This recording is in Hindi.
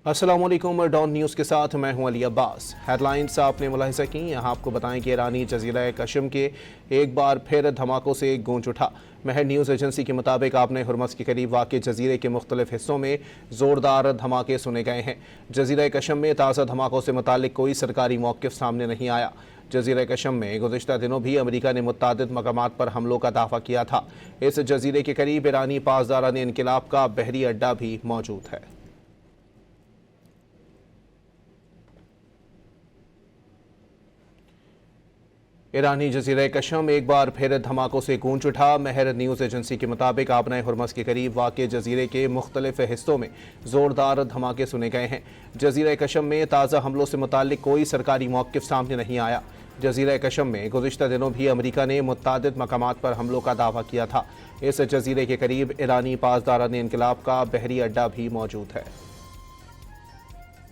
अस्सलाम वालेकुम। डॉन न्यूज़ के साथ मैं हूं अली अब्बास। हेडलाइंस आपने मुलाहिजा की। यहाँ आपको बताएं कि ईरानी जजीरा कशम के एक बार फिर धमाकों से गूंज उठा। महर न्यूज़ एजेंसी के मुताबिक आपने हुरमस के करीब वाक़ जजीरे के मुख्तलिफ हिस्सों में ज़ोरदार धमाके सुने गए हैं। जजीरा कशम में ताज़ा धमाकों से मुतालिक कोई सरकारी मौक़िफ़ सामने नहीं आया। जजीरा कशम में गुज़िश्ता दिनों भी अमरीका ने मुत्तादिद मकामात पर हमलों का दावा किया था। इस जजीरे के करीब ईरानी पासदारान इनक़िलाब का बहरी अड्डा भी मौजूद है। ईरानी जजीरा कशम एक बार फिर धमाकों से गूंज उठा। महर न्यूज़ एजेंसी के मुताबिक आबना हुरमस के करीब वाक़ जजीरे के मुख्तलिफ हिस्सों में ज़ोरदार धमाके सुने गए हैं। जजीरा कशम में ताज़ा हमलों से मुतालिक कोई सरकारी मौक़िफ़ सामने नहीं आया। जजीरा कशम में गुज़िश्ता दिनों भी अमरीका ने मुत्तादिद मकामात पर हमलों का दावा किया था। इस जजीरे के करीब ईरानी पासदारान इनक़िलाब का बहरी अड्डा भी मौजूद है।